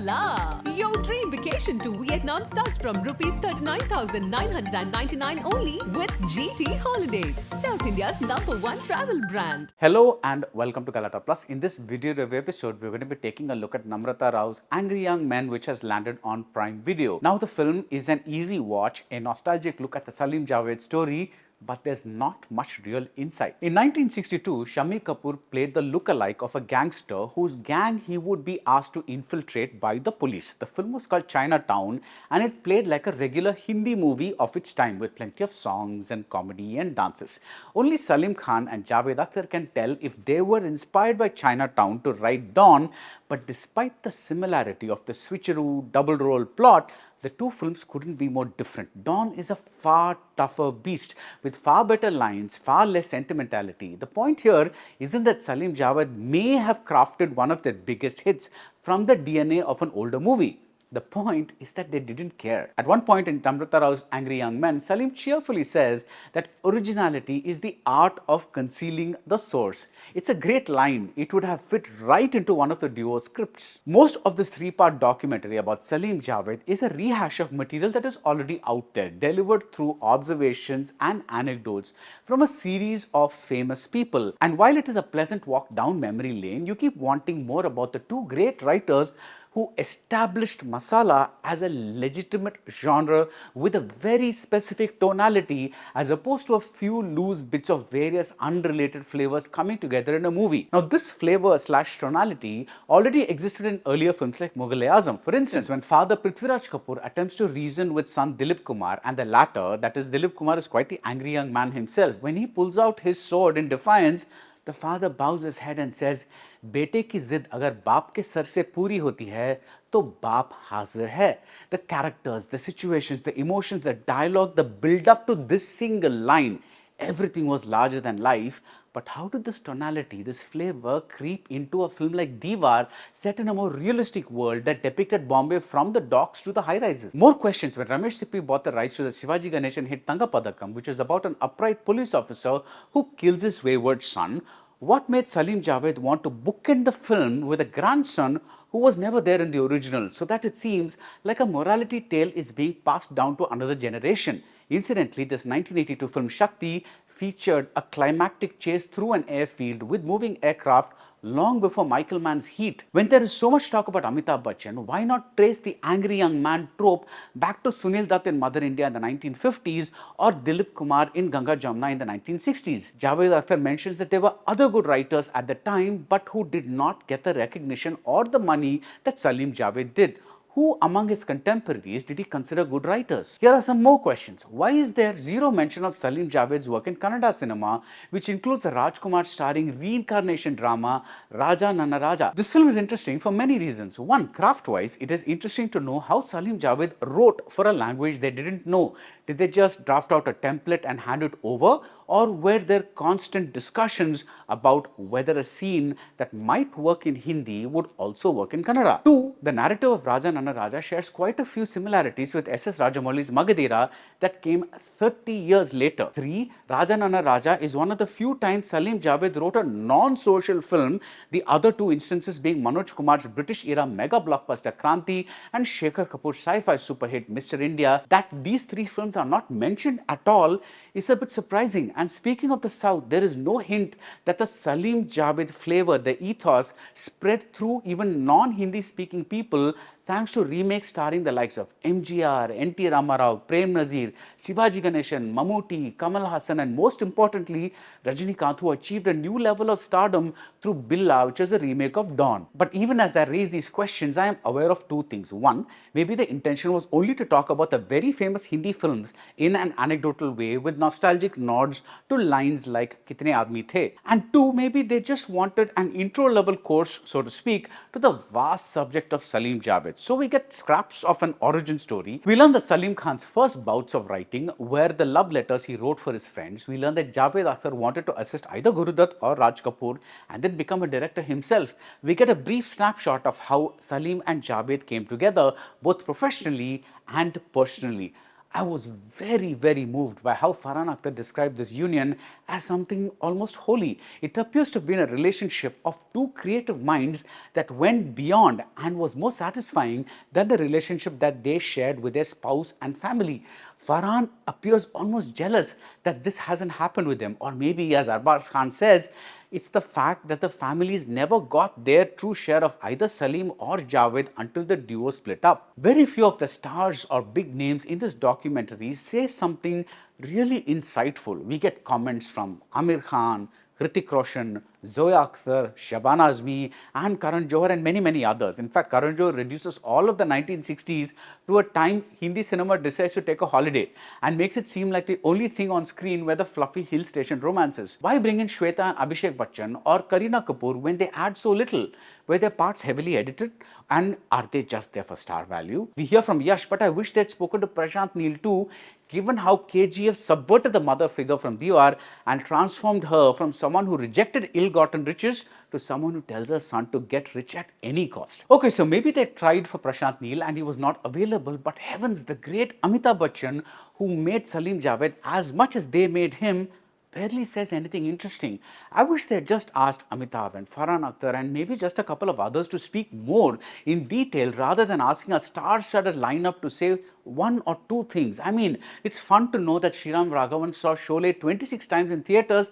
la! Your dream vacation to Vietnam starts from rupees 39,999 only with GT Holidays, South India's #1 travel brand. Hello and welcome to Galatta Plus. In this video review episode, we're going to be taking a look at Namrata Rao's Angry Young Men, which has landed on Prime Video. Now, the film is an easy watch, a nostalgic look at the Salim Javed story, but there's not much real insight. In 1962, Shammi Kapoor played the look-alike of a gangster whose gang he would be asked to infiltrate by the police. The film was called Chinatown and it played like a regular Hindi movie of its time with plenty of songs and comedy and dances. Only Salim Khan and Javed Akhtar can tell if they were inspired by Chinatown to write Dawn, but despite the similarity of the switcheroo double role plot, the two films couldn't be more different. Dawn is a far tougher beast with far better lines, far less sentimentality. The point here isn't that Salim Javed may have crafted one of their biggest hits from the DNA of an older movie. The point is that they didn't care. At one point in Namrata Rao's Angry Young Men, Salim cheerfully says that originality is the art of concealing the source. It's a great line. It would have fit right into one of the Divo scripts. Most of this three-part documentary about Salim Javed is a rehash of material that is already out there, delivered through observations and anecdotes from a series of famous people. And while it is a pleasant walk down memory lane, you keep wanting more about the two great writers who established masala as a legitimate genre with a very specific tonality as opposed to a few loose bits of various unrelated flavors coming together in a movie. Now, this flavor / tonality already existed in earlier films like Mughal-e-Azam. For instance, when father Prithviraj Kapoor attempts to reason with son Dilip Kumar, and the latter, that is Dilip Kumar, is quite the angry young man himself, when he pulls out his sword in defiance, the father bows his head and says, बेटे की जिद अगर बाप के sir से पूरी होती है तो बाप हाजिर है. The characters, the situations, the emotions, the dialogue, the build up to this single line, everything was larger than life. But how did this tonality, this flavor creep into a film like Diwar, set in a more realistic world that depicted Bombay from the docks to the high-rises? More questions when Ramesh Sippy bought the rights to the Shivaji Ganesan hit Tangapadakam, which is about an upright police officer who kills his wayward son. What made Salim Javed want to bookend the film with a grandson who was never there in the original, so that it seems like a morality tale is being passed down to another generation? Incidentally, this 1982 film Shakti featured a climactic chase through an airfield with moving aircraft long before Michael Mann's Heat. When there is so much talk about Amitabh Bachchan, why not trace the angry young man trope back to Sunil Dutt in Mother India in the 1950s or Dilip Kumar in Ganga Jamna in the 1960s? Javed Akhtar mentions that there were other good writers at the time but who did not get the recognition or the money that Salim Javed did. Who among his contemporaries did he consider good writers? Here are some more questions. Why is there zero mention of Salim Javed's work in Kannada cinema, which includes the Rajkumar starring reincarnation drama Raja Nanna Raja? This film is interesting for many reasons. One, craft-wise, it is interesting to know how Salim Javed wrote for a language they didn't know. Did they just draft out a template and hand it over? Or were there constant discussions about whether a scene that might work in Hindi would also work in Kannada? Two, the narrative of Raja Nanna Raja shares quite a few similarities with S.S. Rajamouli's Magadera that came 30 years later. Three, Raja Nanna Raja is one of the few times Salim Javed wrote a non-social film, the other two instances being Manoj Kumar's British-era mega blockbuster Kranti and Shekhar Kapoor's sci-fi superhit Mr. India. That these three films are not mentioned at all is a bit surprising. And speaking of the South, there is no hint that the Salim Javed flavor, the ethos, spread through even non-Hindi speaking people thanks to remakes starring the likes of MGR, N.T. Ramarao, Prem Nazir, Shivaji Ganesan, Mammootty, Kamal Hassan, and most importantly, Rajinikanth, who achieved a new level of stardom through Billa, which is the remake of Dawn. But even as I raise these questions, I am aware of two things. One, maybe the intention was only to talk about the very famous Hindi films in an anecdotal way with nostalgic nods to lines like Kitne Aadmi The. And two, maybe they just wanted an intro-level course, so to speak, to the vast subject of Salim Javed. So we get scraps of an origin story. We learn that Salim Khan's first bouts of writing were the love letters he wrote for his friends. We learn that Javed Akhtar wanted to assist either Gurudutt or Raj Kapoor and then become a director himself. We get a brief snapshot of how Salim and Javed came together, both professionally and personally. I was very moved by how Farhan Akhtar described this union as something almost holy. It appears to have been a relationship of two creative minds that went beyond and was more satisfying than the relationship that they shared with their spouse and family. Farhan appears almost jealous that this hasn't happened with him, or maybe, as Arbaz Khan says, it's the fact that the families never got their true share of either Salim or Javed until the duo split up. Very few of the stars or big names in this documentary say something really insightful. We get comments from Amir Khan, Hrithik Roshan, Zoya Akhtar, Shabana Azmi, and Karan Johar, and many others. In fact, Karan Johar reduces all of the 1960s to a time Hindi cinema decides to take a holiday and makes it seem like the only thing on screen were the fluffy hill station romances. Why bring in Shweta and Abhishek Bachchan or Kareena Kapoor when they add so little? Were their parts heavily edited? And are they just there for star value? We hear from Yash, but I wish they'd spoken to Prashant Neel too, given how KGF subverted the mother figure from Diwar and transformed her from someone who rejected ill-gotten riches to someone who tells her son to get rich at any cost. Okay, so maybe they tried for Prashant Neel and he was not available, but heavens, the great Amitabh Bachchan, who made Salim Javed as much as they made him, barely says anything interesting. I wish they had just asked Amitabh and Farhan Akhtar and maybe just a couple of others to speak more in detail rather than asking a star-studded lineup to say one or two things. I mean, it's fun to know that Sriram Raghavan saw Sholay 26 times in theatres,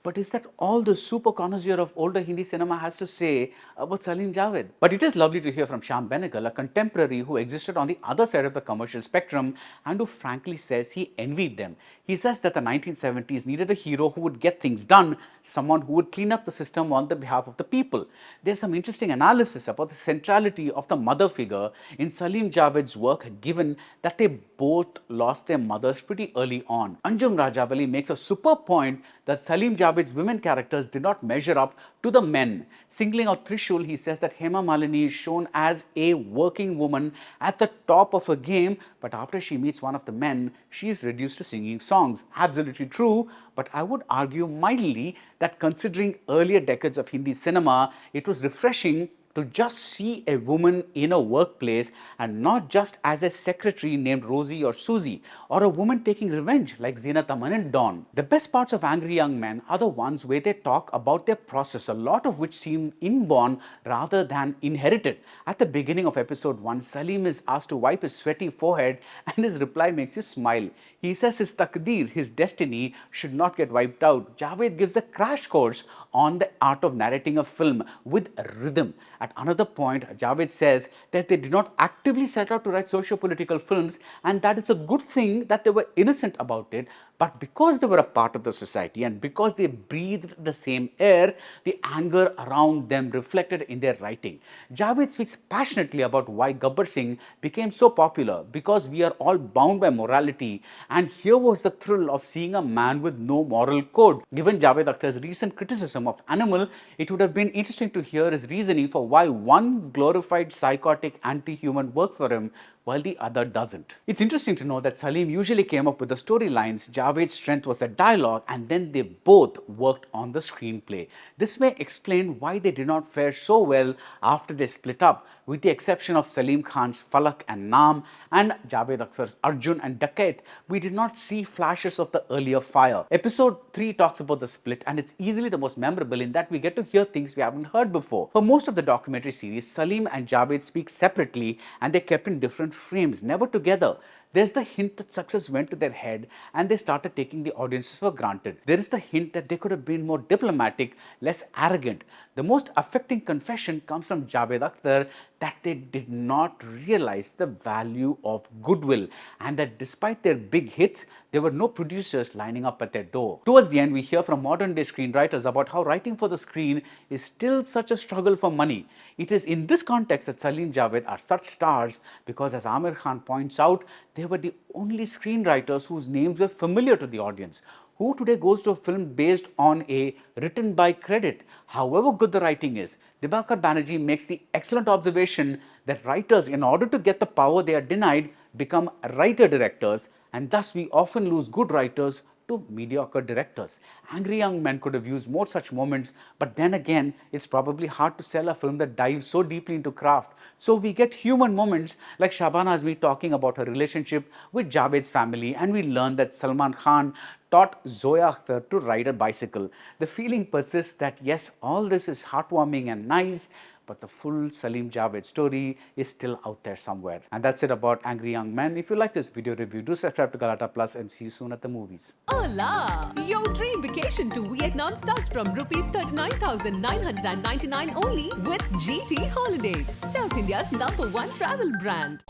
but is that all the super connoisseur of older Hindi cinema has to say about Salim Javed? But it is lovely to hear from Shyam Benegal, a contemporary who existed on the other side of the commercial spectrum and who frankly says he envied them. He says that the 1970s needed a hero who would get things done, someone who would clean up the system on the behalf of the people. There's some interesting analysis about the centrality of the mother figure in Salim Javed's work, given that they both lost their mothers pretty early on. Anjum Rajabali makes a superb point that Salim Javed's women characters did not measure up to the men. Singling out Trishul, he says that Hema Malini is shown as a working woman at the top of her game, but after she meets one of the men, she is reduced to singing songs. Absolutely true, but I would argue mildly that considering earlier decades of Hindi cinema, it was refreshing to just see a woman in a workplace and not just as a secretary named Rosie or Susie, or a woman taking revenge like Zeenat Aman and Dawn. The best parts of Angry Young Men are the ones where they talk about their process, a lot of which seem inborn rather than inherited. At the beginning of episode 1, Salim is asked to wipe his sweaty forehead and his reply makes you smile. He says his taqdeer, his destiny, should not get wiped out. Javed gives a crash course on the art of narrating a film with rhythm. At another point, Javed says that they did not actively set out to write socio-political films and that it's a good thing that they were innocent about it, but because they were a part of the society and because they breathed the same air, the anger around them reflected in their writing. Javed speaks passionately about why Gabbar Singh became so popular, because we are all bound by morality, and here was the thrill of seeing a man with no moral code. Given Javed Akhtar's recent criticism of Animal, it would have been interesting to hear his reasoning for why one glorified psychotic anti-human works for him while the other doesn't. It's interesting to know that Salim usually came up with the storylines, Javed's strength was the dialogue, and then they both worked on the screenplay. This may explain why they did not fare so well after they split up, with the exception of Salim Khan's Falak and Naam and Javed Akhtar's Arjun and Dakat. We did not see flashes of the earlier fire. Episode 3 talks about the split, and it's easily the most memorable in that we get to hear things we haven't heard before. For most of the documentary series, Salim and Javed speak separately and they kept in different frames, never together. There's the hint that success went to their head and they started taking the audiences for granted. There is the hint that they could have been more diplomatic, less arrogant. The most affecting confession comes from Javed Akhtar that they did not realize the value of goodwill and that despite their big hits, there were no producers lining up at their door. Towards the end, we hear from modern day screenwriters about how writing for the screen is still such a struggle for money. It is in this context that Salim Javed are such stars because, as Amir Khan points out, they were the only screenwriters whose names were familiar to the audience. Who today goes to a film based on a written by credit, however good the writing is? Dibakar Banerjee makes the excellent observation that writers, in order to get the power they are denied, become writer-directors, and thus we often lose good writers to mediocre directors. Angry Young Men could have used more such moments, but then again, it's probably hard to sell a film that dives so deeply into craft. So we get human moments like Shabana Azmi talking about her relationship with Javed's family, and we learn that Salman Khan taught Zoya Akhtar to ride a bicycle. The feeling persists that yes, all this is heartwarming and nice, but the full Salim Javed story is still out there somewhere. And that's it about Angry Young Men. If you like this video review, do subscribe to Galatta Plus and see you soon at the movies. Hola! Your dream vacation to Vietnam starts from rupees 39,999 only with GT Holidays, South India's #1 travel brand.